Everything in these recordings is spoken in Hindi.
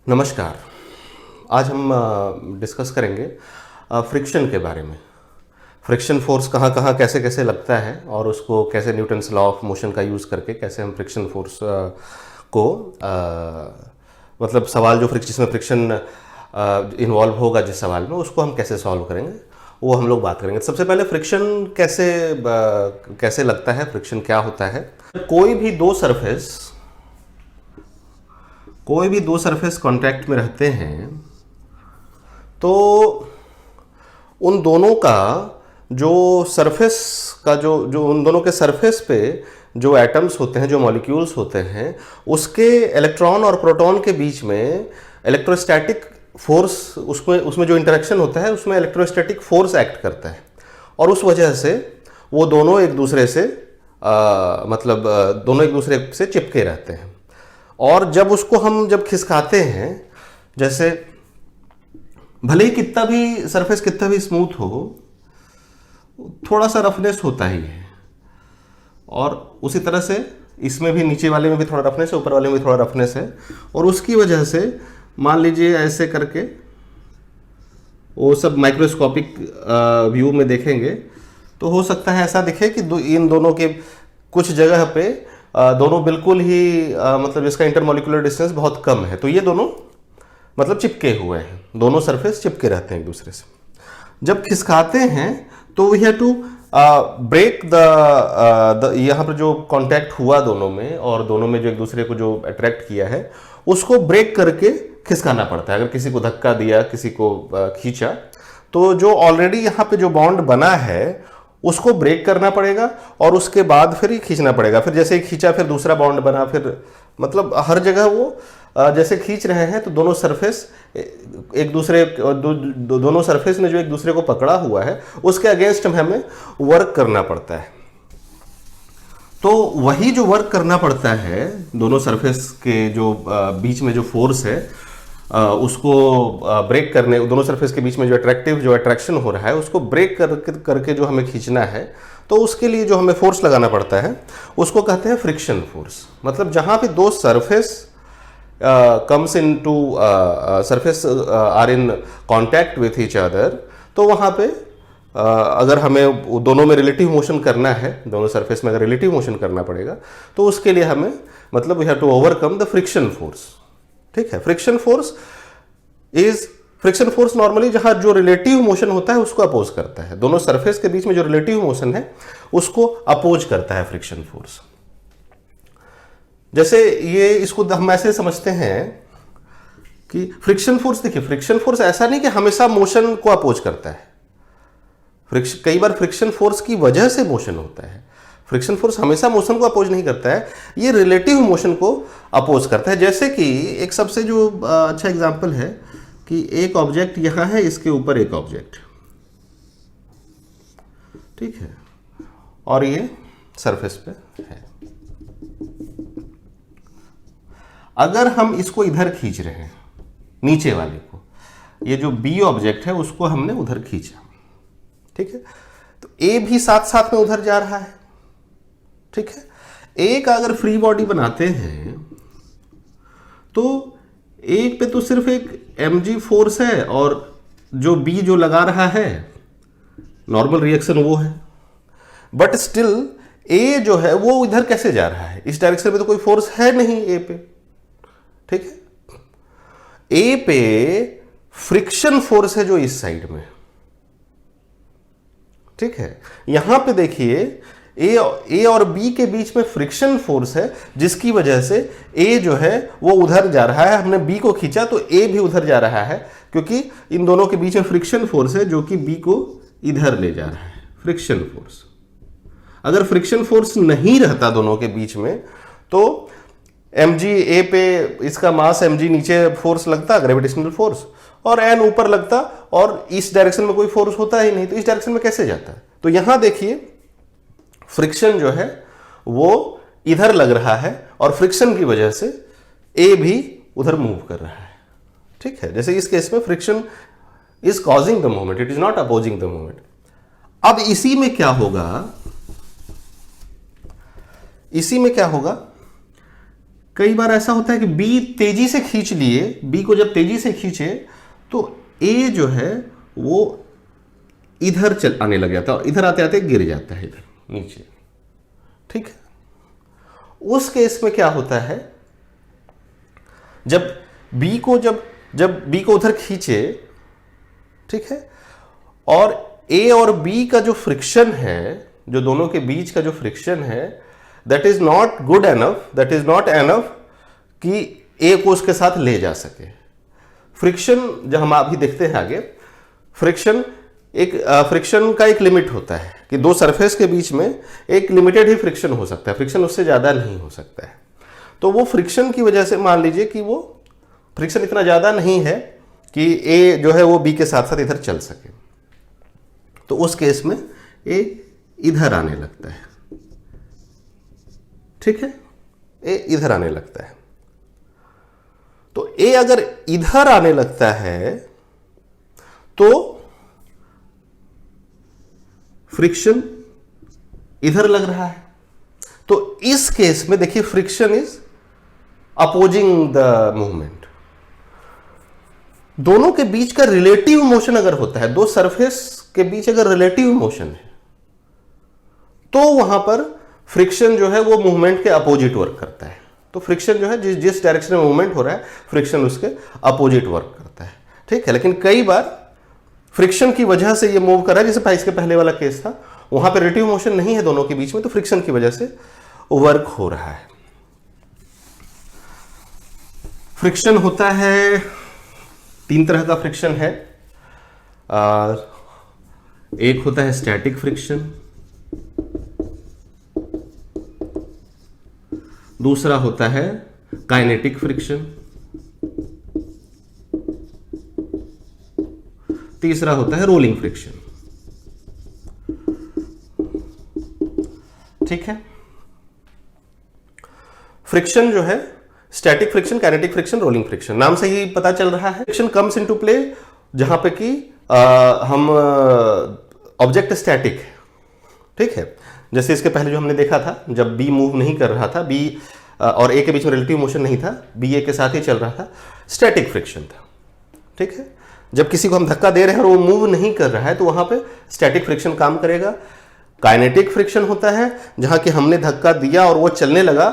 नमस्कार। आज हम डिस्कस करेंगे फ्रिक्शन के बारे में। फ्रिक्शन फोर्स कहाँ कहाँ कैसे कैसे लगता है और उसको कैसे न्यूटन्स लॉ ऑफ मोशन का यूज़ करके कैसे हम फ्रिक्शन फोर्स को मतलब सवाल जो जिसमें फ्रिक्शन इन्वॉल्व होगा जिस सवाल में उसको हम कैसे सॉल्व करेंगे वो हम लोग बात करेंगे। सबसे पहले फ्रिक्शन कैसे लगता है, फ्रिक्शन क्या होता है। कोई भी दो सरफेस कांटेक्ट में रहते हैं तो उन दोनों का जो सरफेस का जो उन दोनों के सरफेस पे जो एटम्स होते हैं, जो मॉलिक्यूल्स होते हैं, उसके इलेक्ट्रॉन और प्रोटॉन के बीच में इलेक्ट्रोस्टैटिक फोर्स, उसमें जो इंटरेक्शन होता है उसमें इलेक्ट्रोस्टैटिक फोर्स एक्ट करता है और उस वजह से वो दोनों एक दूसरे से दोनों एक दूसरे से चिपके रहते हैं। और जब उसको हम खिसकाते हैं, जैसे भले ही सरफेस कितना भी स्मूथ हो, थोड़ा सा रफनेस होता ही है। और उसी तरह से इसमें भी, नीचे वाले में भी थोड़ा रफनेस है, ऊपर वाले में भी थोड़ा रफनेस है। और उसकी वजह से मान लीजिए ऐसे करके वो सब माइक्रोस्कोपिक व्यू में देखेंगे तो हो सकता है ऐसा दिखे कि इन दोनों के कुछ जगह पे दोनों बिल्कुल ही जिसका इंटरमॉलिक्यूलर डिस्टेंस बहुत कम है, तो ये दोनों चिपके हुए हैं, दोनों सरफेस चिपके रहते हैं एक दूसरे से। जब खिसकाते हैं तो वी हैव टू ब्रेक यहाँ पर जो कांटेक्ट हुआ दोनों में, और दोनों में जो एक दूसरे को जो अट्रैक्ट किया है उसको ब्रेक करके खिसकाना पड़ता है। अगर किसी को धक्का दिया, किसी को खींचा, तो जो ऑलरेडी यहाँ पे जो बॉन्ड बना है उसको ब्रेक करना पड़ेगा और उसके बाद फिर ही खींचना पड़ेगा। फिर जैसे ही खींचा फिर दूसरा बॉन्ड बना, फिर हर जगह वो जैसे खींच रहे हैं तो दोनों सरफेस एक दूसरे दोनों सरफेस ने जो एक दूसरे को पकड़ा हुआ है उसके अगेंस्ट हमें वर्क करना पड़ता है। तो वही जो वर्क करना पड़ता है दोनों सरफेस के जो बीच में जो फोर्स है उसको ब्रेक करने, दोनों सरफेस के बीच में जो अट्रैक्शन हो रहा है उसको ब्रेक करके जो हमें खींचना है, तो उसके लिए जो हमें फोर्स लगाना पड़ता है उसको कहते हैं फ्रिक्शन फोर्स। मतलब जहाँ पे दो surface comes into surface are in contact with each other, तो वहाँ पे अगर हमें दोनों में रिलेटिव मोशन करना है, दोनों सरफेस में अगर रिलेटिव मोशन करना पड़ेगा तो उसके लिए हमें we have to overcome the friction force. ठीक है, फ्रिक्शन फोर्स नॉर्मली जहां जो रिलेटिव मोशन होता है उसको अपोज करता है। दोनों सरफेस के बीच में जो रिलेटिव मोशन है उसको अपोज करता है फ्रिक्शन फोर्स। जैसे इसको हम ऐसे समझते हैं कि फ्रिक्शन फोर्स, देखिए फ्रिक्शन फोर्स ऐसा नहीं कि हमेशा मोशन को अपोज करता है। कई बार फ्रिक्शन फोर्स की वजह से मोशन होता है। फ्रिक्शन फोर्स हमेशा मोशन को अपोज नहीं करता है, ये रिलेटिव मोशन को अपोज करता है। जैसे कि एक सबसे जो अच्छा एग्जांपल है कि एक ऑब्जेक्ट यहां है, इसके ऊपर एक ऑब्जेक्ट, ठीक है, और ये सरफेस पे है। अगर हम इसको इधर खींच रहे हैं, नीचे वाले को, ये जो बी ऑब्जेक्ट है उसको हमने उधर खींचा, ठीक है, तो ए भी साथ साथ में उधर जा रहा है। ठीक है, ए का अगर फ्री बॉडी बनाते हैं तो एक पे तो सिर्फ एक mg फोर्स है और जो बी जो लगा रहा है नॉर्मल रिएक्शन वो है, बट स्टिल ए जो है वो इधर कैसे जा रहा है, इस डायरेक्शन में तो कोई फोर्स है नहीं ए पे। ठीक है, ए पे फ्रिक्शन फोर्स है जो इस साइड में। ठीक है, यहां पे देखिए ए और बी के बीच में फ्रिक्शन फोर्स है जिसकी वजह से ए जो है वो उधर जा रहा है। हमने बी को खींचा तो ए भी उधर जा रहा है, क्योंकि इन दोनों के बीच में फ्रिक्शन फोर्स है जो कि बी को इधर ले जा रहा है, फ्रिक्शन फोर्स। अगर फ्रिक्शन फोर्स नहीं रहता दोनों के बीच में तो mg ए पे इसका मास mg नीचे फोर्स लगता, ग्रेविटेशनल फोर्स, और n ऊपर लगता, और इस डायरेक्शन में कोई फोर्स होता ही नहीं, तो इस डायरेक्शन में कैसे जाता है। तो यहां देखिए फ्रिक्शन जो है वो इधर लग रहा है और फ्रिक्शन की वजह से ए भी उधर मूव कर रहा है। ठीक है, जैसे इस केस में friction is causing the movement, it is not opposing the movement. अब इसी में क्या होगा, कई बार ऐसा होता है कि बी तेजी से खींच लिए, बी को जब तेजी से खींचे तो ए जो है वो इधर चल आने लग जाता है, इधर आते आते गिर जाता है इधर नीचे। ठीक है, उस केस में क्या होता है, जब बी को जब बी को उधर खींचे, ठीक है, और ए और बी का जो फ्रिक्शन है, जो दोनों के बीच का जो फ्रिक्शन है, that is not good enough, that is not enough कि ए को उसके साथ ले जा सके। फ्रिक्शन जब हम अभी देखते हैं आगे, फ्रिक्शन का एक लिमिट होता है कि दो सरफेस के बीच में एक लिमिटेड ही फ्रिक्शन हो सकता है, फ्रिक्शन उससे ज्यादा नहीं हो सकता है। तो वो फ्रिक्शन की वजह से मान लीजिए कि वो फ्रिक्शन इतना ज्यादा नहीं है कि ए जो है वो बी के साथ साथ इधर चल सके, तो उस केस में ए इधर आने लगता है। ठीक है, ए इधर आने लगता है। तो ए अगर इधर आने लगता है तो फ्रिक्शन इधर लग रहा है। तो इस केस में देखिए friction is opposing the movement. दोनों के बीच का रिलेटिव मोशन अगर होता है, दो सरफेस के बीच अगर रिलेटिव मोशन है, तो वहां पर फ्रिक्शन जो है वो मूवमेंट के अपोजिट वर्क करता है। तो फ्रिक्शन जो है जिस डायरेक्शन में मूवमेंट हो रहा है, फ्रिक्शन उसके अपोजिट वर्क करता है। ठीक है, लेकिन कई बार फ्रिक्शन की वजह से ये मूव कर रहा है, जैसे इसके पहले वाला केस था, वहां पर रिलेटिव मोशन नहीं है दोनों के बीच में, तो फ्रिक्शन की वजह से वर्क हो रहा है। फ्रिक्शन होता है, तीन तरह का फ्रिक्शन है। एक होता है स्टैटिक फ्रिक्शन, दूसरा होता है काइनेटिक फ्रिक्शन, तीसरा होता है रोलिंग फ्रिक्शन। ठीक है, फ्रिक्शन जो है static friction, kinetic friction, rolling friction, नाम से ही पता चल रहा है फ्रिक्शन कम्स इनटू प्ले जहां पे कि हम ऑब्जेक्ट स्टैटिक है। ठीक है, जैसे इसके पहले जो हमने देखा था, जब बी मूव नहीं कर रहा था, बी और ए के बीच में रिलेटिव मोशन नहीं था, बी ए के साथ ही चल रहा था, स्टैटिक फ्रिक्शन था। ठीक है, जब किसी को हम धक्का दे रहे हैं और वो मूव नहीं कर रहा है तो वहां पे स्टैटिक फ्रिक्शन काम करेगा। काइनेटिक फ्रिक्शन होता है जहां कि हमने धक्का दिया और वो चलने लगा,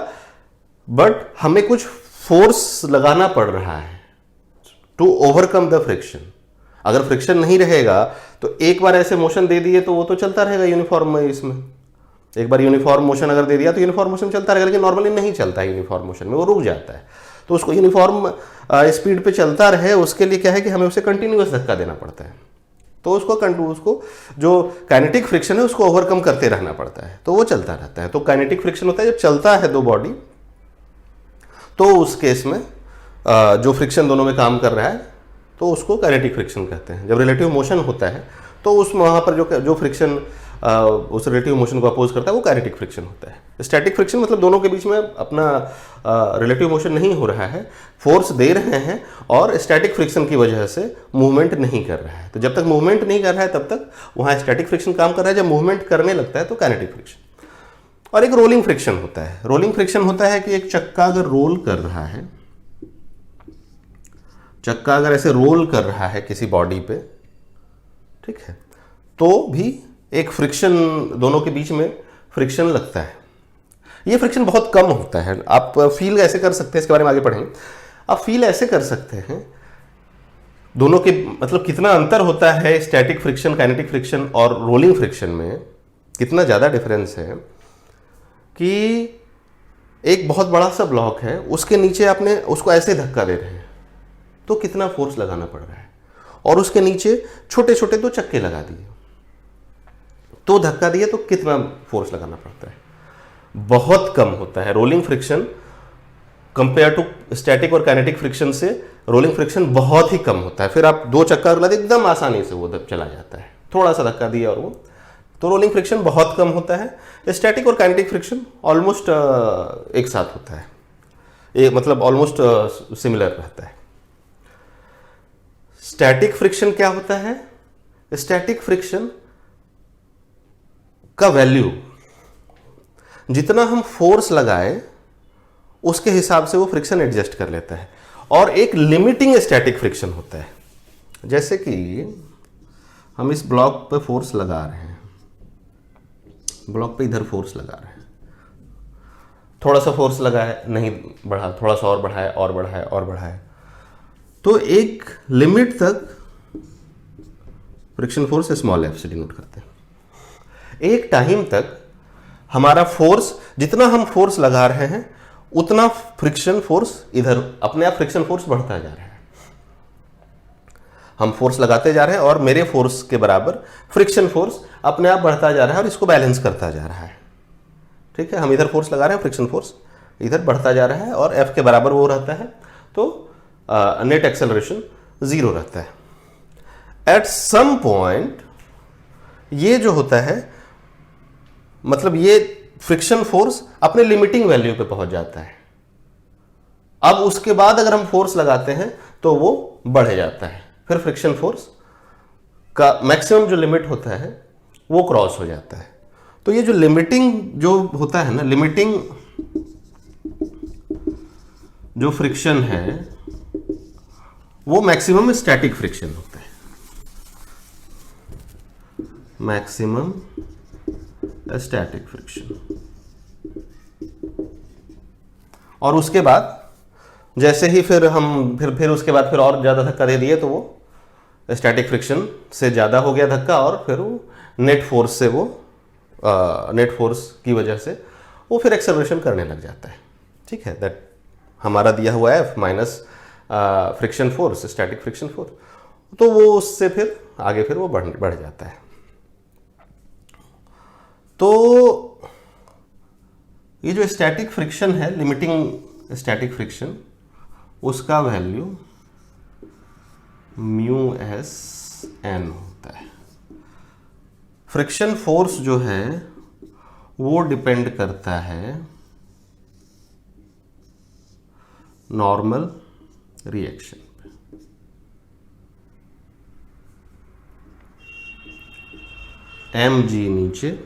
बट हमें कुछ फोर्स लगाना पड़ रहा है टू ओवरकम द फ्रिक्शन। अगर फ्रिक्शन नहीं रहेगा तो एक बार ऐसे मोशन दे दिए तो वो तो चलता रहेगा यूनिफॉर्म में। इसमें एक बार यूनिफॉर्म मोशन अगर दे दिया तो यूनिफॉर्म मोशन चलता रहेगा, लेकिन नॉर्मली नहीं चलता है यूनिफॉर्म मोशन में, वो रुक जाता है। तो उसको यूनिफॉर्म स्पीड पे चलता रहे, उसके लिए क्या है कि हमें उसे कंटिन्यूअस धक्का देना पड़ता है। तो उसको जो काइनेटिक फ्रिक्शन है उसको ओवरकम करते रहना पड़ता है, तो वो चलता रहता है। तो काइनेटिक फ्रिक्शन होता है जब चलता है दो बॉडी, तो उस केस में जो फ्रिक्शन दोनों में काम कर रहा है तो उसको काइनेटिक फ्रिक्शन कहते हैं। जब रिलेटिव मोशन होता है तो उसमें वहाँ पर जो फ्रिक्शन उस रिलेटिव मोशन को अपोज करता है वो काइनेटिक फ्रिक्शन होता है। स्टैटिक फ्रिक्शन मतलब दोनों के बीच में अपना रिलेटिव मोशन नहीं हो रहा है, फोर्स दे रहे हैं और स्टैटिक फ्रिक्शन की वजह से मूवमेंट नहीं कर रहा है। तो जब तक मूवमेंट नहीं कर रहा है तब तक वहाँ स्टैटिक फ्रिक्शन काम कर रहा है, जब मूवमेंट करने लगता है तो काइनेटिक फ्रिक्शन। और एक रोलिंग फ्रिक्शन होता है। रोलिंग फ्रिक्शन होता है कि एक चक्का अगर रोल कर रहा है, चक्का अगर ऐसे रोल कर रहा है किसी बॉडी पे, ठीक है, तो भी एक फ्रिक्शन, दोनों के बीच में फ्रिक्शन लगता है। ये फ्रिक्शन बहुत कम होता है, आप फील ऐसे कर सकते हैं, इसके बारे में आगे पढ़ेंगे। आप फील ऐसे कर सकते हैं दोनों के मतलब कितना अंतर होता है स्टैटिक फ्रिक्शन, काइनेटिक फ्रिक्शन और रोलिंग फ्रिक्शन में, कितना ज़्यादा डिफरेंस है कि एक बहुत बड़ा सा ब्लॉक है, उसके नीचे आपने उसको ऐसे धक्का दे रहे हैं तो कितना फोर्स लगाना पड़ रहा है, और उसके नीचे छोटे छोटे दो चक्के लगा दिए तो धक्का दिए तो कितना फोर्स लगाना पड़ता है, बहुत कम होता है। Rolling friction compare to static और काइनेटिक फ्रिक्शन से रोलिंग फ्रिक्शन बहुत ही कम होता है। फिर आप दो चक्का लगा दे एकदम आसानी से वो चला जाता है, थोड़ा सा धक्का दिया और वो, तो रोलिंग फ्रिक्शन बहुत कम होता है। स्टैटिक और काइनेटिक फ्रिक्शन ऑलमोस्ट एक साथ होता है, ये मतलब ऑलमोस्ट सिमिलर रहता है। स्टैटिक फ्रिक्शन क्या होता है? स्टैटिक फ्रिक्शन का वैल्यू, जितना हम फोर्स लगाए उसके हिसाब से वो फ्रिक्शन एडजस्ट कर लेता है। और एक लिमिटिंग स्टैटिक फ्रिक्शन होता है, जैसे कि हम इस ब्लॉक पे फोर्स लगा रहे हैं, ब्लॉक पे इधर फोर्स लगा रहे हैं, थोड़ा सा फोर्स लगा है, नहीं बढ़ा, थोड़ा सा और बढ़ाए और बढ़ाए और बढ़ाए, तो एक लिमिट तक फ्रिक्शन फोर्स स्मॉल एफ से डिनोट करते हैं। एक टाइम तक हमारा फोर्स, जितना हम फोर्स लगा रहे हैं उतना फ्रिक्शन फोर्स इधर अपने आप फ्रिक्शन फोर्स बढ़ता जा रहा है। हम फोर्स लगाते जा रहे हैं और मेरे फोर्स के बराबर फ्रिक्शन फोर्स अपने आप बढ़ता जा रहा है और इसको बैलेंस करता जा रहा है। ठीक है, हम इधर फोर्स लगा रहे हैं, फ्रिक्शन फोर्स इधर बढ़ता जा रहा है और एफ के बराबर वो रहता है, तो नेट एक्सेलरेशन 0 रहता है। एट सम पॉइंट ये जो होता है, मतलब ये फ्रिक्शन फोर्स अपने लिमिटिंग वैल्यू पे पहुंच जाता है। अब उसके बाद अगर हम फोर्स लगाते हैं तो वो बढ़ जाता है, फिर फ्रिक्शन फोर्स का मैक्सिमम जो लिमिट होता है वो क्रॉस हो जाता है। तो ये जो लिमिटिंग जो होता है ना, लिमिटिंग जो फ्रिक्शन है वो मैक्सिमम स्टैटिक फ्रिक्शन होता है, मैक्सिमम स्टैटिक फ्रिक्शन। और उसके बाद जैसे ही फिर हम फिर उसके बाद फिर और ज़्यादा धक्का दे दिए तो वो स्टैटिक फ्रिक्शन से ज़्यादा हो गया धक्का, और फिर वो नेट फोर्स से वो नेट फोर्स की वजह से वो फिर एक्सेलरेशन करने लग जाता है। ठीक है, दैट हमारा दिया हुआ है F minus friction force, static friction force, तो वो उससे फिर आगे फिर वो बढ़ जाता है। तो ये जो स्टैटिक फ्रिक्शन है, लिमिटिंग स्टैटिक फ्रिक्शन, उसका वैल्यू म्यू एस एन होता है। फ्रिक्शन फोर्स जो है वो डिपेंड करता है नॉर्मल रिएक्शन पे। एम जी नीचे,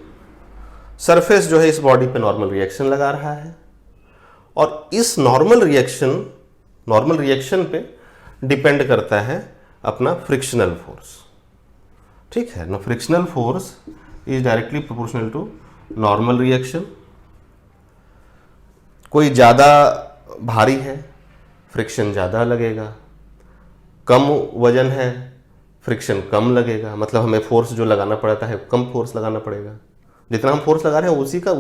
सरफेस जो है इस बॉडी पे नॉर्मल रिएक्शन लगा रहा है, और इस नॉर्मल रिएक्शन पे डिपेंड करता है अपना फ्रिक्शनल फोर्स। ठीक है ना, frictional force is directly proportional to normal reaction. कोई ज़्यादा भारी है, फ्रिक्शन ज़्यादा लगेगा, कम वजन है, फ्रिक्शन कम लगेगा, मतलब हमें फोर्स जो लगाना पड़ता है कम फोर्स लगाना पड़ेगा। जितना हम फोर्स लगा रहे हैं उसी का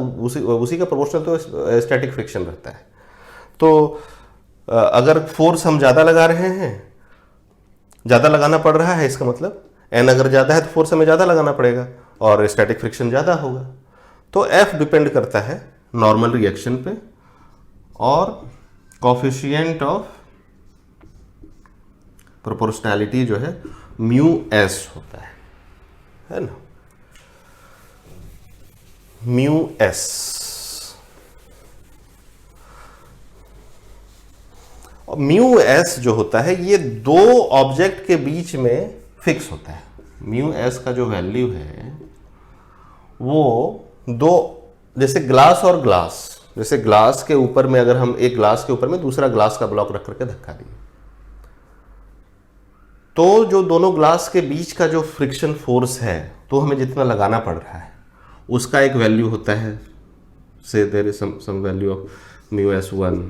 प्रोपोर्शनल तो स्टैटिक फ्रिक्शन रहता है। तो अगर फोर्स हम ज़्यादा लगा रहे हैं, ज़्यादा लगाना पड़ रहा है, इसका मतलब एन अगर ज़्यादा है तो फोर्स हमें ज़्यादा लगाना पड़ेगा और स्टैटिक फ्रिक्शन ज़्यादा होगा। तो एफ डिपेंड करता है नॉर्मल रिएक्शन पे, और कोफिशिएंट ऑफ प्रोपोर्शनैलिटी जो है म्यू एस होता है ना, म्यू एस। और म्यू एस जो होता है ये दो ऑब्जेक्ट के बीच में फिक्स होता है। म्यू एस का जो वैल्यू है वो दो, जैसे ग्लास और ग्लास, जैसे ग्लास के ऊपर में अगर हम एक ग्लास के ऊपर में दूसरा ग्लास का ब्लॉक रख करके धक्का दिए, तो जो दोनों ग्लास के बीच का जो फ्रिक्शन फोर्स है तो हमें जितना लगाना पड़ रहा है उसका एक वैल्यू होता है, से there is some value of mu S 1।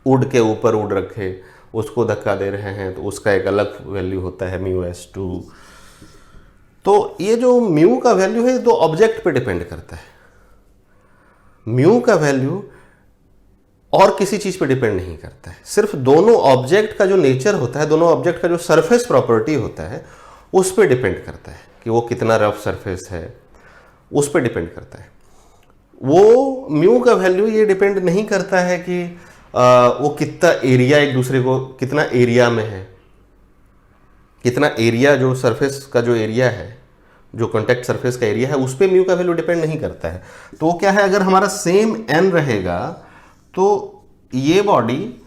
Wood के ऊपर वुड रखे, उसको धक्का दे रहे हैं तो उसका एक अलग वैल्यू होता है म्यू एस 2। तो ये जो म्यू का वैल्यू है दो ऑब्जेक्ट पे डिपेंड करता है। म्यू का वैल्यू और किसी चीज पे डिपेंड नहीं करता है, सिर्फ दोनों ऑब्जेक्ट का जो नेचर होता है, दोनों ऑब्जेक्ट का जो सरफेस प्रॉपर्टी होता है उस पे डिपेंड करता है कि वो कितना रफ सरफेस है, उस पे डिपेंड करता है। वो म्यू का वैल्यू ये डिपेंड नहीं करता है कि वो कितना एरिया एक दूसरे को, कितना एरिया में है, कितना एरिया जो सरफेस का जो एरिया है, जो कॉन्टैक्ट सरफेस का एरिया है, उस पर म्यू का वैल्यू डिपेंड नहीं करता है। तो क्या है, अगर हमारा सेम एन रहेगा तो ये बॉडी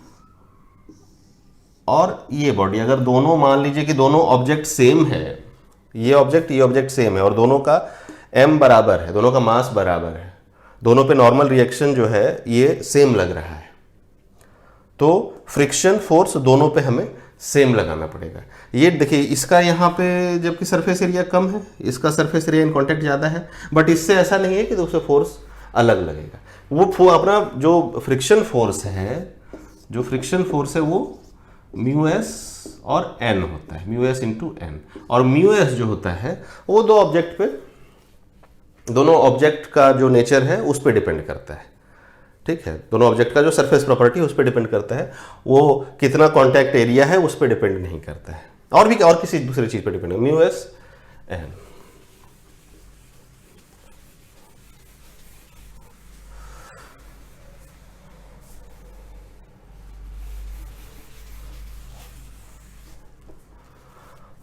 और ये बॉडी, अगर दोनों मान लीजिए कि दोनों ऑब्जेक्ट सेम है, ये ऑब्जेक्ट सेम है और दोनों का एम बराबर है, दोनों का मास बराबर है, दोनों पे नॉर्मल रिएक्शन जो है ये सेम लग रहा है, तो फ्रिक्शन फोर्स दोनों पे हमें सेम लगाना पड़ेगा। ये देखिए इसका यहाँ पे जबकि सरफेस एरिया कम है, इसका सरफेस एरिया इन कॉन्टैक्ट ज़्यादा है, बट इससे ऐसा नहीं है कि उससे फोर्स अलग लगेगा। वो अपना जो फ्रिक्शन फोर्स है वो म्यू एस और एन होता है, म्यू एस इंटू एन। और म्यू एस जो होता है वो दोनों ऑब्जेक्ट का जो नेचर है उस पर डिपेंड करता है, ठीक है। दोनों ऑब्जेक्ट का जो सरफेस प्रॉपर्टी है उस पर डिपेंड करता है, वो कितना कॉन्टैक्ट एरिया है उस पर डिपेंड नहीं करता है, और किसी दूसरी चीज पर डिपेंड है। Mu S N.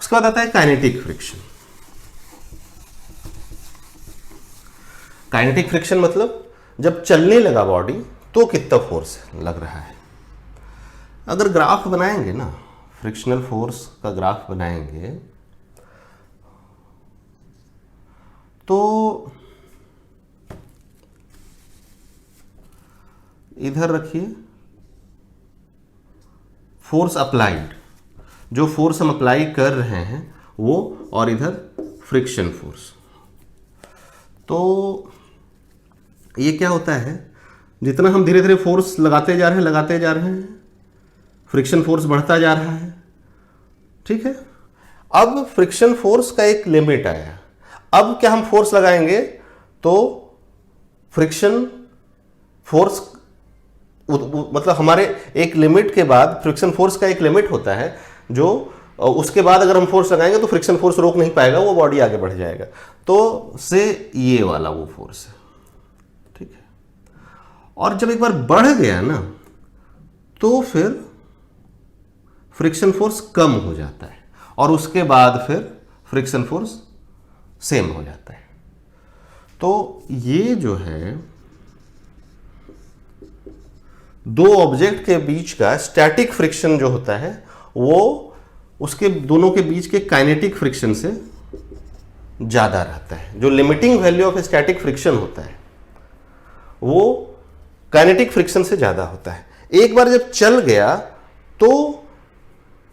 उसके बाद आता है काइनेटिक फ्रिक्शन। काइनेटिक फ्रिक्शन मतलब जब चलने लगा बॉडी तो कितना फोर्स लग रहा है। अगर ग्राफ बनाएंगे ना, फ्रिक्शनल फोर्स का ग्राफ बनाएंगे तो इधर रखिए फोर्स अप्लाइड, जो फोर्स हम अप्लाई कर रहे हैं वो, और इधर फ्रिक्शन फोर्स। तो ये क्या होता है, जितना हम धीरे धीरे फोर्स लगाते जा रहे हैं फ्रिक्शन फोर्स बढ़ता जा रहा है, ठीक है। अब फ्रिक्शन फोर्स का एक लिमिट आया। अब क्या हम फोर्स लगाएंगे तो फ्रिक्शन फोर्स मतलब हमारे एक लिमिट के बाद, फ्रिक्शन फोर्स का एक लिमिट होता है जो उसके बाद अगर हम फोर्स लगाएंगे तो फ्रिक्शन फोर्स रोक नहीं पाएगा, वो बॉडी आगे बढ़ जाएगा। तो से ये वाला वो फोर्स है, ठीक है। और जब एक बार बढ़ गया ना तो फिर फ्रिक्शन फोर्स कम हो जाता है, और उसके बाद फिर फ्रिक्शन फोर्स सेम हो जाता है। तो ये जो है दो ऑब्जेक्ट के बीच का स्टैटिक फ्रिक्शन जो होता है वो उसके दोनों के बीच के काइनेटिक फ्रिक्शन से ज्यादा रहता है। जो limiting value of static friction होता है वो काइनेटिक फ्रिक्शन से ज्यादा होता है। एक बार जब चल गया तो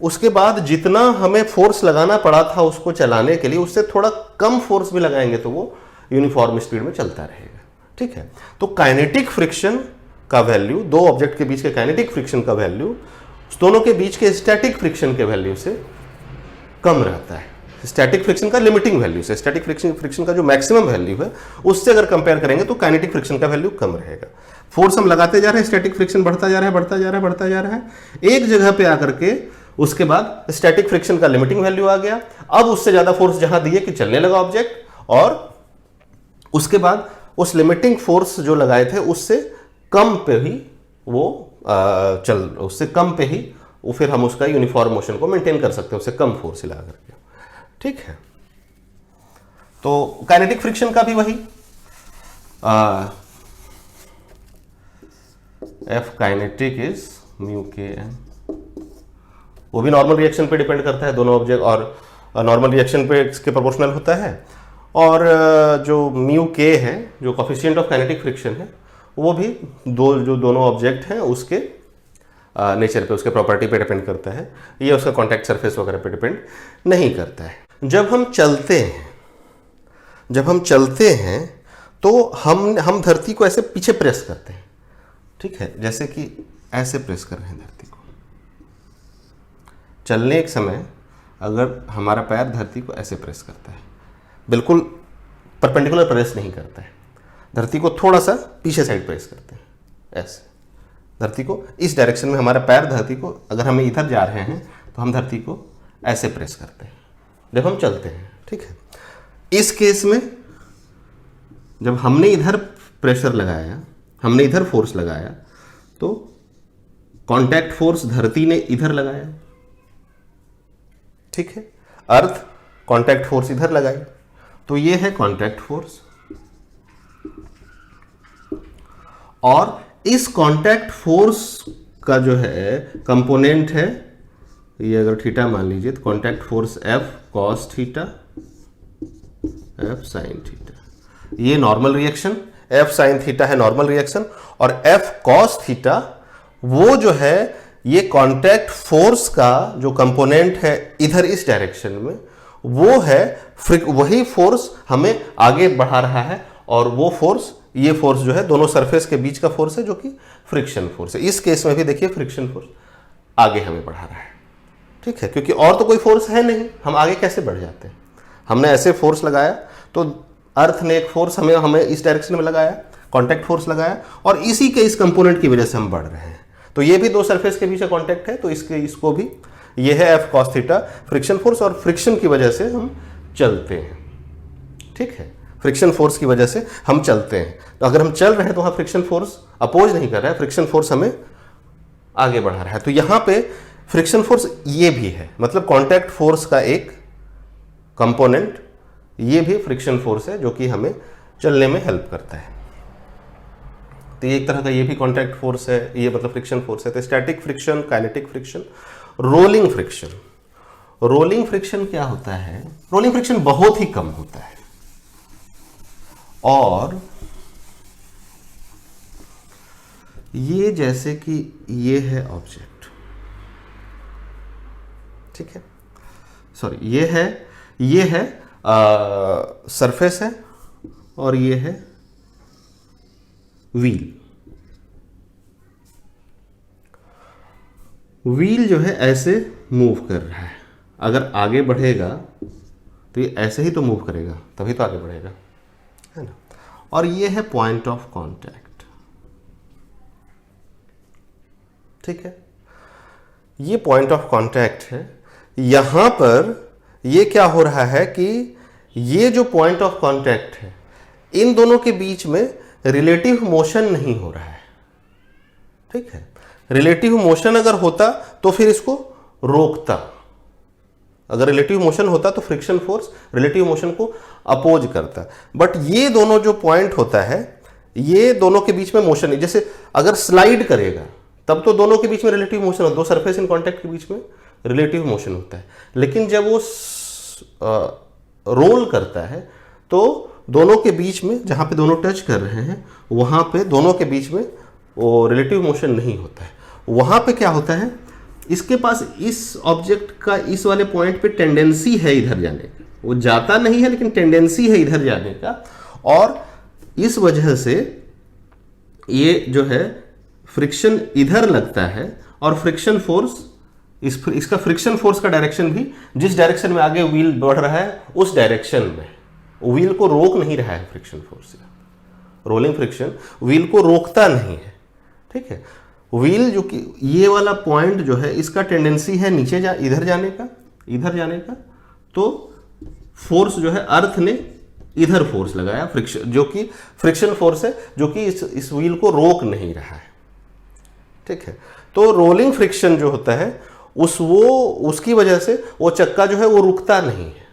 उसके बाद जितना हमें फोर्स लगाना पड़ा था उसको चलाने के लिए, उससे थोड़ा कम फोर्स भी लगाएंगे तो वो यूनिफॉर्म स्पीड में चलता रहेगा, ठीक है। तो काइनेटिक फ्रिक्शन का वैल्यू, दो ऑब्जेक्ट के बीच के काइनेटिक फ्रिक्शन का वैल्यू दोनों के बीच के स्टैटिक फ्रिक्शन के वैल्यू से कम रहता है। स्टैटिक फ्रिक्शन का लिमिटिंग वैल्यू से, स्टैटिक फ्रिक्शन का जो मैक्सिमम वैल्यू है उससे अगर कंपेयर करेंगे तो काइनेटिक फ्रिक्शन का वैल्यू कम रहेगा। फोर्स हम लगाते जा रहे हैं, स्टैटिक फ्रिक्शन बढ़ता जा रहा है। एक जगह पे आकर के उसके बाद स्टैटिक फ्रिक्शन का लिमिटिंग वैल्यू आ गया। अब उससे ज्यादा फोर्स जहां दिए कि चलने लगा ऑब्जेक्ट, और उसके बाद उस लिमिटिंग फोर्स जो लगाए थे उससे कम पे ही वो उससे कम पे ही वो फिर हम उसका यूनिफॉर्म मोशन को मेंटेन कर सकते हैं, उससे कम फोर्स लगा करके, ठीक है। तो काइनेटिक फ्रिक्शन का भी वही एफ काइनेटिक इज म्यू के एन, वो भी नॉर्मल रिएक्शन पे डिपेंड करता है दोनों ऑब्जेक्ट, और नॉर्मल रिएक्शन पे इसके प्रोपोर्शनल होता है। और जो म्यू के है, जो कोफिशिएंट ऑफ काइनेटिक फ्रिक्शन है, वो भी जो दोनों ऑब्जेक्ट हैं उसके नेचर पे, उसके प्रॉपर्टी पे डिपेंड करता है। ये उसका कॉन्टैक्ट सरफेस वगैरह पे डिपेंड नहीं करता है। जब हम चलते हैं तो हम धरती को ऐसे पीछे प्रेस करते हैं, ठीक है, जैसे कि ऐसे प्रेस कर रहे हैं धरती को। चलने के समय अगर हमारा पैर धरती को ऐसे प्रेस करता है, बिल्कुल परपेंडिकुलर प्रेस नहीं करता है, धरती को थोड़ा सा पीछे साइड प्रेस करते हैं, ऐसे धरती को इस डायरेक्शन में हमारा पैर धरती को, अगर हम इधर जा रहे हैं तो हम धरती को ऐसे प्रेस करते हैं जब हम चलते हैं, ठीक है। इस केस में जब हमने इधर प्रेशर लगाया, हमने इधर फोर्स लगाया, तो कांटेक्ट फोर्स धरती ने इधर लगाया, ठीक है, अर्थ कांटेक्ट फोर्स इधर लगाई, तो ये है कांटेक्ट फोर्स। और इस कांटेक्ट फोर्स का जो है कंपोनेंट है, ये अगर थीटा मान लीजिए तो contact force F cos theta, F sine theta. ये normal reaction, F sine theta है नॉर्मल रिएक्शन, और एफ कॉस थीटा वो जो है ये कांटेक्ट फोर्स का जो कंपोनेंट है इधर इस डायरेक्शन में, वो है वही फोर्स हमें आगे बढ़ा रहा है, और वो फोर्स, ये फोर्स जो है दोनों सरफेस के बीच का फोर्स है जो कि फ्रिक्शन फोर्स है। इस केस में भी देखिए फ्रिक्शन फोर्स आगे हमें बढ़ा रहा है, ठीक है, क्योंकि और तो कोई फोर्स है नहीं, हम आगे कैसे बढ़ जाते हैं। हमने ऐसे फोर्स लगाया तो अर्थ ने एक फोर्स हमें इस डायरेक्शन में लगाया, कांटेक्ट फोर्स लगाया, और इसी के इस कंपोनेंट की वजह से हम बढ़ रहे हैं। तो ये भी दो सरफेस के बीच का कांटेक्ट है, तो इसको भी ये है F cos theta friction force, और फ्रिक्शन की वजह से हम चलते हैं, ठीक है, फ्रिक्शन फोर्स की वजह से हम चलते हैं। तो अगर हम चल रहे हैं तो वहां फ्रिक्शन फोर्स अपोज नहीं कर रहा है, फ्रिक्शन फोर्स हमें आगे बढ़ा रहा है। तो यहां पे फ्रिक्शन फोर्स ये भी है, मतलब कांटेक्ट फोर्स का एक कंपोनेंट ये भी फ्रिक्शन फोर्स है जो कि हमें चलने में हेल्प करता है। तो ये एक तरह का ये भी कांटेक्ट फोर्स है, ये मतलब फ्रिक्शन फोर्स है। तो static friction, kinetic friction, rolling friction. Rolling friction क्या होता है? रोलिंग फ्रिक्शन बहुत ही कम होता है, और ये जैसे कि ये है ऑब्जेक्ट, ठीक है, सॉरी ये है सरफेस है, और ये है व्हील। व्हील जो है ऐसे मूव कर रहा है, अगर आगे बढ़ेगा तो ये ऐसे ही तो मूव करेगा, तभी तो आगे बढ़ेगा, है ना। और ये है पॉइंट ऑफ कांटेक्ट, ठीक है, ये पॉइंट ऑफ कांटेक्ट है। यहां पर ये क्या हो रहा है कि ये जो पॉइंट ऑफ कांटेक्ट है, इन दोनों के बीच में रिलेटिव मोशन नहीं हो रहा है, ठीक है। रिलेटिव मोशन अगर होता तो फिर इसको रोकता, अगर रिलेटिव मोशन होता तो फ्रिक्शन फोर्स रिलेटिव मोशन को अपोज करता। बट ये दोनों जो पॉइंट होता है, ये दोनों के बीच में मोशन नहीं, जैसे अगर स्लाइड करेगा तब तो दोनों के बीच में रिलेटिव मोशन होता है, दो सरफेस इन कांटेक्ट के बीच में रिलेटिव मोशन होता है। लेकिन जब वो रोल करता है तो दोनों के बीच में, जहां पे दोनों टच कर रहे हैं वहां पे दोनों के बीच में वो रिलेटिव मोशन नहीं होता है। वहां पे क्या होता है, इसके पास इस ऑब्जेक्ट का इस वाले पॉइंट पे टेंडेंसी है इधर जाने का, वो जाता नहीं है लेकिन टेंडेंसी है इधर जाने का, और इस वजह से ये जो है फ्रिक्शन इधर लगता है, और फ्रिक्शन फोर्स इसका फ्रिक्शन फोर्स का डायरेक्शन भी जिस डायरेक्शन में आगे व्हील बढ़ रहा है उस डायरेक्शन में, व्हील को रोक नहीं रहा है friction force. Rolling friction wheel को रोकता नहीं है, ठीक है। व्हील जो कि ये वाला पॉइंट जो है इसका टेंडेंसी है नीचे इधर जाने का, तो फोर्स जो है अर्थ ने इधर फोर्स लगाया, फ्रिक्शन जो कि फ्रिक्शन फोर्स है जो कि इस व्हील को रोक नहीं रहा है, ठीक है। तो रोलिंग फ्रिक्शन जो होता है उसकी वजह से वो चक्का जो है वो रुकता नहीं है,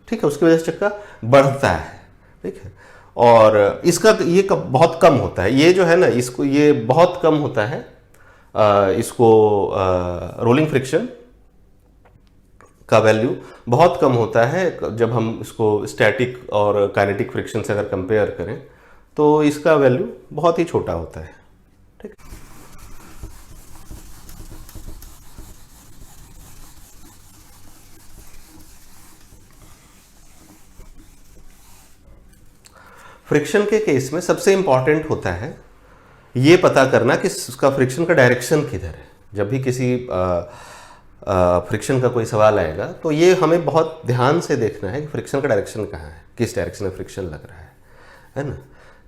ठीक है, उसकी वजह से चक्का बढ़ता है, ठीक है। और इसका ये बहुत कम होता है, ये जो है ना इसको ये बहुत कम होता है, इसको रोलिंग फ्रिक्शन का वैल्यू बहुत कम होता है जब हम इसको स्टैटिक और काइनेटिक फ्रिक्शन से अगर कंपेयर करें तो इसका वैल्यू बहुत ही छोटा होता है, ठीक। फ्रिक्शन के केस में सबसे इंपॉर्टेंट होता है ये पता करना कि उसका फ्रिक्शन का डायरेक्शन किधर है। जब भी किसी फ्रिक्शन का कोई सवाल आएगा तो ये हमें बहुत ध्यान से देखना है कि फ्रिक्शन का डायरेक्शन कहाँ है, किस डायरेक्शन में फ्रिक्शन लग रहा है ना।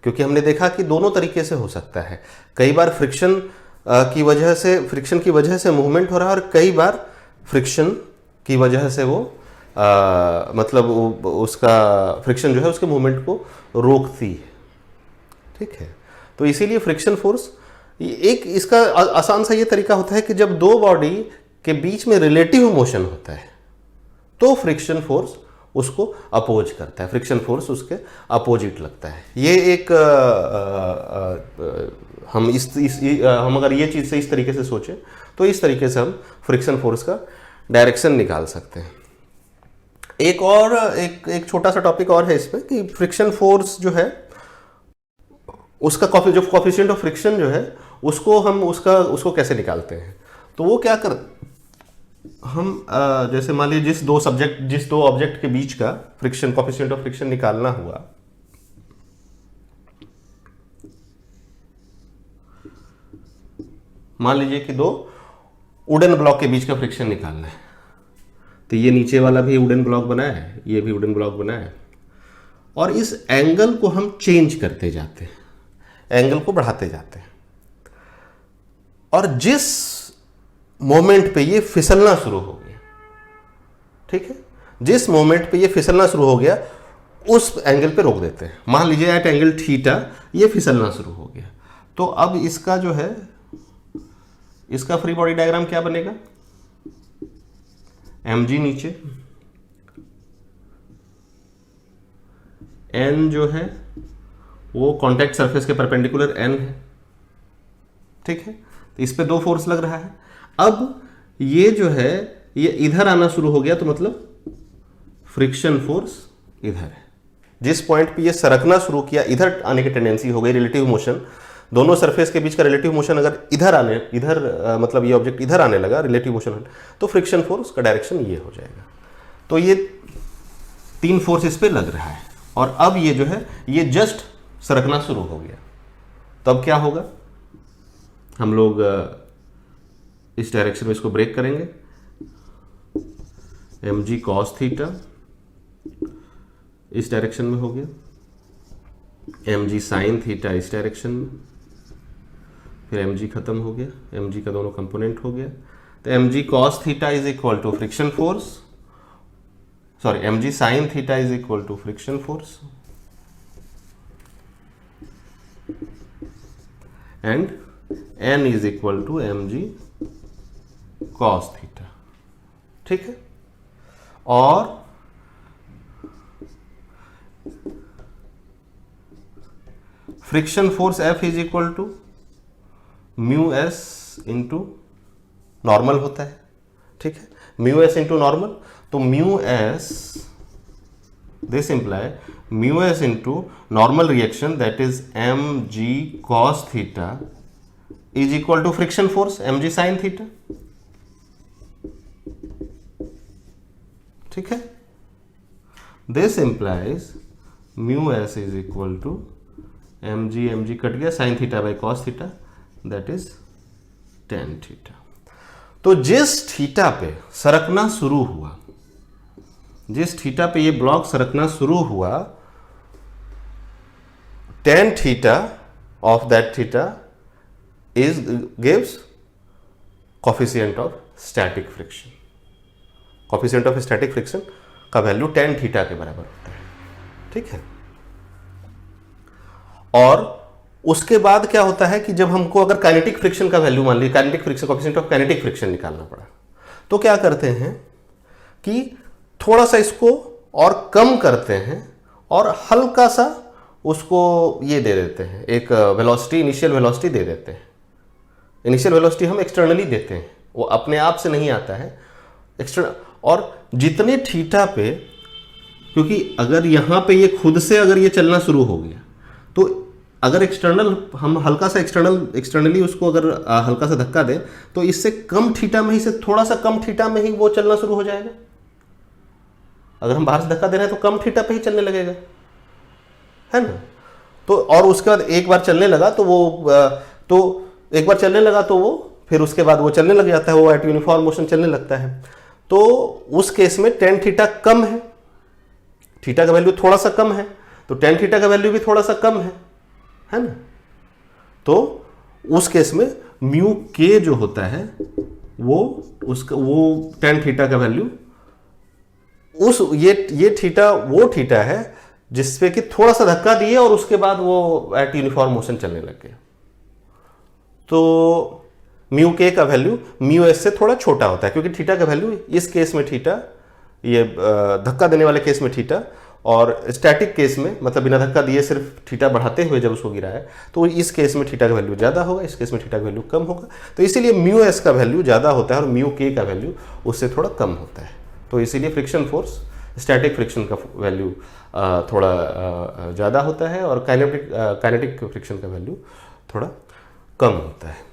क्योंकि हमने देखा कि दोनों तरीके से हो सकता है, कई बार फ्रिक्शन की वजह से मूवमेंट हो रहा है, और कई बार फ्रिक्शन की वजह से वो मतलब उसका फ्रिक्शन जो है उसके मूवमेंट को रोकती है, ठीक है। तो इसीलिए फ्रिक्शन फोर्स एक इसका आसान सा ये तरीका होता है कि जब दो बॉडी के बीच में रिलेटिव मोशन होता है तो फ्रिक्शन फोर्स उसको अपोज करता है, फ्रिक्शन फोर्स उसके अपोजिट लगता है। ये एक हम अगर ये चीज़ से इस तरीके से सोचें तो इस तरीके से हम फ्रिक्शन फोर्स का डायरेक्शन निकाल सकते हैं। एक छोटा सा टॉपिक और है इसमें कि फ्रिक्शन फोर्स जो है उसका जो कॉफिशिएंट ऑफ फ्रिक्शन जो है उसको हम उसको कैसे निकालते हैं। तो वो क्या कर हम जैसे मान लीजिए जिस दो ऑब्जेक्ट के बीच का फ्रिक्शन कॉफिशिएंट ऑफ फ्रिक्शन निकालना हुआ, मान लीजिए कि दो वुडन ब्लॉक के बीच का फ्रिक्शन निकालना है, तो ये नीचे वाला भी वुडन ब्लॉक बना है, ये भी वुडन ब्लॉक बना है, और इस एंगल को हम चेंज करते जाते हैं, एंगल को बढ़ाते जाते हैं, और जिस मोमेंट पे ये फिसलना शुरू हो गया, ठीक है, जिस मोमेंट पे ये फिसलना शुरू हो गया उस एंगल पे रोक देते हैं। मान लीजिए एट एंगल थीटा ये फिसलना शुरू हो गया, तो अब इसका जो है इसका फ्री बॉडी डायग्राम क्या बनेगा, mg नीचे, n जो है वो कांटेक्ट सरफेस के परपेंडिकुलर n है, ठीक है, तो इस पे दो फोर्स लग रहा है। अब ये जो है ये इधर आना शुरू हो गया, तो मतलब फ्रिक्शन फोर्स इधर है। जिस पॉइंट पे ये सरकना शुरू किया इधर आने की टेंडेंसी हो गई, रिलेटिव मोशन, दोनों सरफेस के बीच का रिलेटिव मोशन अगर मतलब ये ऑब्जेक्ट इधर आने लगा रिलेटिव मोशन, तो फ्रिक्शन फोर्स का डायरेक्शन ये हो जाएगा। तो ये तीन फोर्स इस पे लग रहा है, और अब ये जो है ये जस्ट सरकना शुरू हो गया, तो अब क्या होगा, हम लोग इस डायरेक्शन में इसको ब्रेक करेंगे, mg cos थीटा इस डायरेक्शन में हो गया, mg sin थीटा इस डायरेक्शन में, फिर mg खत्म हो गया, mg का दोनों कंपोनेंट हो गया, तो mg cos theta is equal to friction force, sorry mg sin theta is equal to friction force and n is equal to mg cos theta, ठीक है। और friction force F is equal to mu S into normal होता है, ठीक है, म्यू एस इंटू नॉर्मल, तो mu S this imply mu S into normal reaction that is mg cos theta is equal to friction force mg sin theta, ठीक है। This implies mu S is equal to mg कट गया sin theta by cos theta that is tan theta. तो जिस थीटा पे सरकना शुरू हुआ, जिस थीटा पे ये ब्लॉक सरकना शुरू हुआ, tan theta of that theta is gives coefficient of static friction. Coefficient of static friction का वैल्यू tan थीटा के बराबर होता है, ठीक है। और उसके बाद क्या होता है कि जब हमको अगर काइनेटिक फ्रिक्शन का वैल्यू मान लीजिए, kinetic friction coefficient of kinetic friction निकालना पड़ा, तो क्या करते हैं कि थोड़ा सा इसको और कम करते हैं और हल्का सा उसको ये दे देते हैं, एक वेलोसिटी, इनिशियल वेलोसिटी दे देते हैं। इनिशियल वेलोसिटी हम एक्सटर्नली देते हैं, वो अपने आप से नहीं आता है, एक्सटर्नल। और जितने थीटा पे, क्योंकि अगर यहाँ पे ये खुद से अगर ये चलना शुरू हो गया, तो अगर एक्सटर्नल हम हल्का सा एक्सटर्नली उसको अगर हल्का सा धक्का दें, तो इससे कम थीटा में ही, से थोड़ा सा कम थीटा में ही वो चलना शुरू हो जाएगा। अगर हम बाहर से धक्का दे रहे हैं तो कम थीटा पे ही चलने लगेगा, है ना। तो और उसके बाद एक बार चलने लगा तो वो फिर उसके बाद वो चलने लग जाता है, वो एट यूनिफॉर्म मोशन चलने लगता है। तो उस केस में tan थीटा कम है, थीटा का वैल्यू थोड़ा सा कम है, तो tan थीटा का वैल्यू भी थोड़ा सा कम है ना। तो उस केस में म्यू के जो होता है वो tan थीटा का वैल्यू ये थीटा वो थीटा है जिसपे कि थोड़ा सा धक्का दिए और उसके बाद वो एट यूनिफॉर्म मोशन चलने लग गया। तो म्यू के का वैल्यू म्यू एस से थोड़ा छोटा होता है, क्योंकि थीटा का वैल्यू इस केस में थीटा, ये धक्का देने वाले केस में थीटा, और स्टैटिक केस में मतलब बिना धक्का दिए सिर्फ थीटा बढ़ाते हुए जब उसको गिराया, तो इस केस में थीटा का वैल्यू ज़्यादा होगा, इस केस में थीटा का वैल्यू कम होगा। तो इसीलिए म्यू एस का वैल्यू ज़्यादा होता है और म्यू के का वैल्यू उससे थोड़ा कम होता है। तो इसीलिए फ्रिक्शन फोर्स, स्टैटिक फ्रिक्शन का वैल्यू थोड़ा ज़्यादा होता है और काइनेटिक फ्रिक्शन का वैल्यू थोड़ा कम होता है।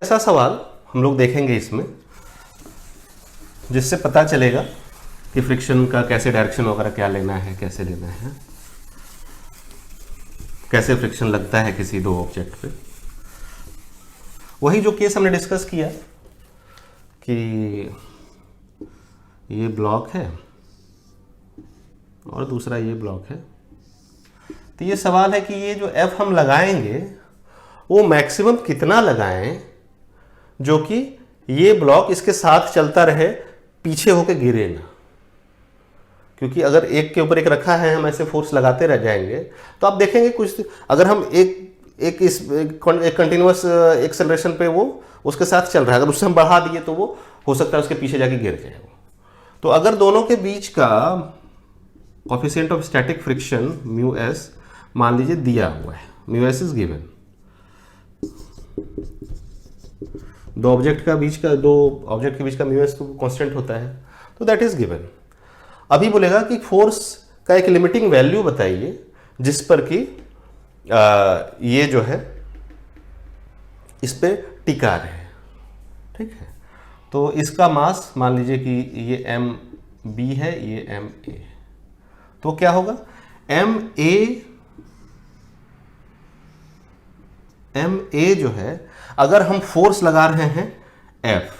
ऐसा सवाल हम लोग देखेंगे इसमें, जिससे पता चलेगा कि फ्रिक्शन का कैसे डायरेक्शन वगैरह क्या लेना है, कैसे लेना है, कैसे फ्रिक्शन लगता है किसी दो ऑब्जेक्ट पे। वही जो केस हमने डिस्कस किया कि ये ब्लॉक है और दूसरा ये ब्लॉक है, तो ये सवाल है कि ये जो F हम लगाएंगे वो मैक्सिमम कितना लगाएं जो कि ये ब्लॉक इसके साथ चलता रहे, पीछे होके गिरे ना। क्योंकि अगर एक के ऊपर एक रखा है, हम ऐसे फोर्स लगाते रह जाएंगे तो आप देखेंगे कुछ, अगर हम एक कंटिन्यूअस एक्सेलरेशन पे वो उसके साथ चल रहा है, अगर उससे हम बढ़ा दिए तो वो हो सकता है उसके पीछे जाके गिर जाए वो। तो अगर दोनों के बीच का coefficient of static friction mu S मान लीजिए दिया हुआ है, म्यू एस इज गिवन, दो ऑब्जेक्ट के बीच का म्यू एस तो कांस्टेंट होता है, तो दैट इज गिवन। अभी बोलेगा कि फोर्स का एक लिमिटिंग वैल्यू बताइए जिस पर कि ये जो है इस पे टिका रहे, ठीक है। तो इसका मास मान लीजिए कि ये एम बी है, ये एम ए, तो क्या होगा एम ए जो है, अगर हम फोर्स लगा रहे हैं F,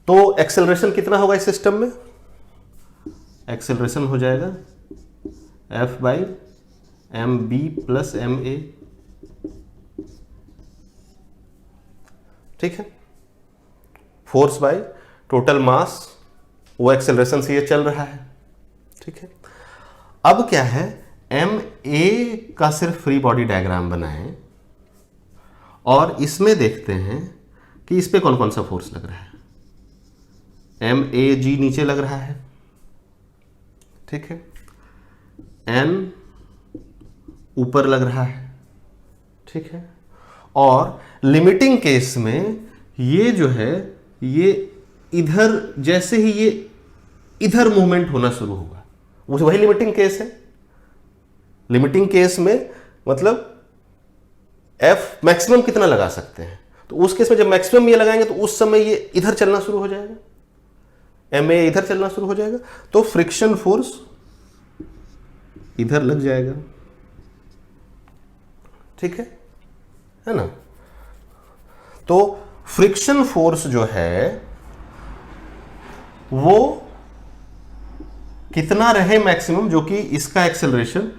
तो एक्सेलरेशन कितना होगा इस सिस्टम में? एक्सेलरेशन हो जाएगा F by M B plus M A, ठीक है। फोर्स बाई टोटल मास, वो एक्सेलरेशन से ये चल रहा है, ठीक है। अब क्या है, एम ए का सिर्फ फ्री बॉडी डायग्राम बनाएं और इसमें देखते हैं कि इस पे कौन कौन सा फोर्स लग रहा है। एम ए जी नीचे लग रहा है, ठीक है। एन ऊपर लग रहा है, ठीक है। और लिमिटिंग केस में ये जो है, ये इधर, जैसे ही ये इधर मूवमेंट होना शुरू होगा, वही लिमिटिंग केस है। लिमिटिंग केस में मतलब F मैक्सिमम कितना लगा सकते हैं, तो उस केस में जब मैक्सिमम ये लगाएंगे तो उस समय ये इधर चलना शुरू हो जाएगा, एम ए इधर चलना शुरू हो जाएगा, तो फ्रिक्शन फोर्स इधर लग जाएगा, ठीक है ना। तो फ्रिक्शन फोर्स जो है वो कितना रहे मैक्सिमम, जो कि इसका एक्सेलरेशन,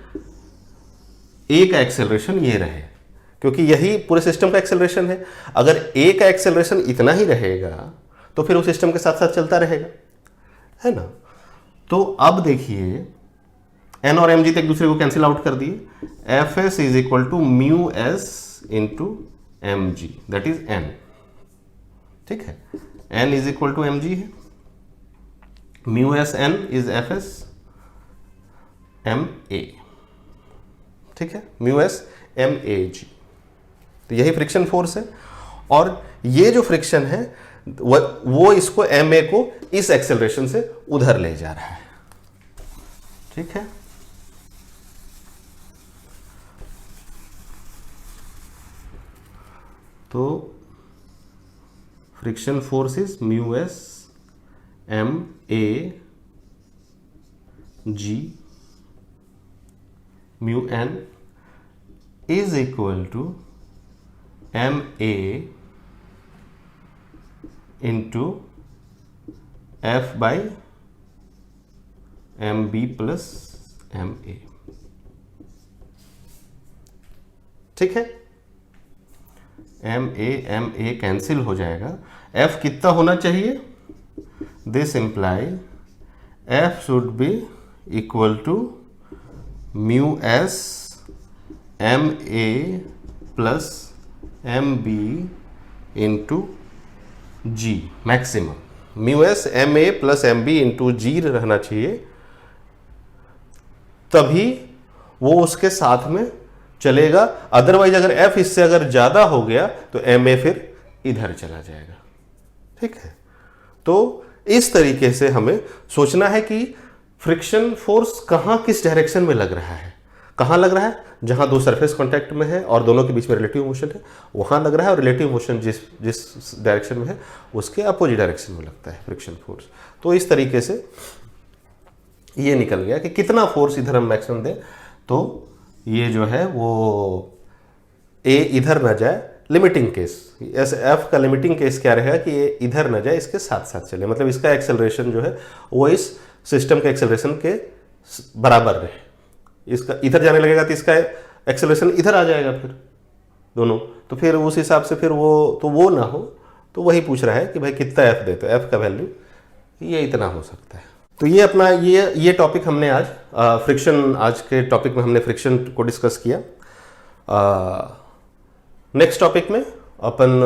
ए का एक्सेलरेशन ये रहे, क्योंकि यही पूरे सिस्टम का एक्सेलरेशन है। अगर ए का एक्सेलरेशन इतना ही रहेगा तो फिर वो सिस्टम के साथ साथ चलता रहेगा, है ना। तो अब देखिए एन और एम जी तो एक दूसरे को कैंसिल आउट कर दिए, F S is equal to mu S into M G, that is N, ठीक है। N is equal to M G है, mu S N is F S M A, ठीक है, mu S M A G. तो यही फ्रिक्शन फोर्स है, और ये जो फ्रिक्शन है वो इसको एम ए को इस एक्सेलरेशन से उधर ले जा रहा है, ठीक है। तो friction force is mu S M A G mu N is equal to M A into F by M B plus M A, ठीक है। एम ए कैंसिल हो जाएगा, एफ कितना होना चाहिए, this imply F should be equal to mu S M A plus M B into G maximum, mu S M A plus M B into G रहना चाहिए, तभी वो उसके साथ में चलेगा। अदरवाइज अगर एफ इससे अगर ज्यादा हो गया तो एम ए फिर इधर चला जाएगा, ठीक है। तो इस तरीके से हमें सोचना है कि फ्रिक्शन फोर्स कहाँ किस डायरेक्शन में लग रहा है, कहाँ लग रहा है, जहाँ दो सरफेस कांटेक्ट में है और दोनों के बीच में रिलेटिव मोशन है वहाँ लग रहा है, और रिलेटिव मोशन जिस जिस डायरेक्शन में है उसके अपोजिट डायरेक्शन में लगता है फ्रिक्शन फोर्स। तो इस तरीके से ये निकल गया कि कितना फोर्स इधर हम मैक्सिमम दें तो ये जो है वो ए इधर न जाए, लिमिटिंग केस ऐसे एफ का लिमिटिंग केस क्या रहेगा कि ये इधर न जाए, इसके साथ साथ चले, मतलब इसका एक्सेलरेशन जो है वो इस सिस्टम के एक्सेलरेशन के बराबर रहे। इसका इधर जाने लगेगा तो इसका एक्सेलरेशन इधर आ जाएगा फिर दोनों, तो फिर उस हिसाब से फिर वो ना हो, तो वही पूछ रहा है कि भाई कितना एफ दे, तो एफ का वैल्यू ये इतना हो सकता है। तो ये अपना ये टॉपिक हमने आज फ्रिक्शन, आज के टॉपिक में हमने फ्रिक्शन को डिस्कस किया। नेक्स्ट टॉपिक में अपन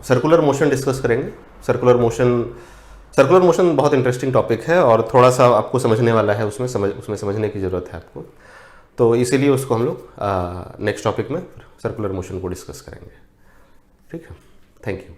सर्कुलर मोशन डिस्कस करेंगे। सर्कुलर मोशन बहुत इंटरेस्टिंग टॉपिक है और थोड़ा सा आपको समझने वाला है, उसमें समझने की ज़रूरत है आपको, तो इसीलिए उसको हम लोग नेक्स्ट टॉपिक में सर्कुलर मोशन को डिस्कस करेंगे। ठीक है, थैंक यू।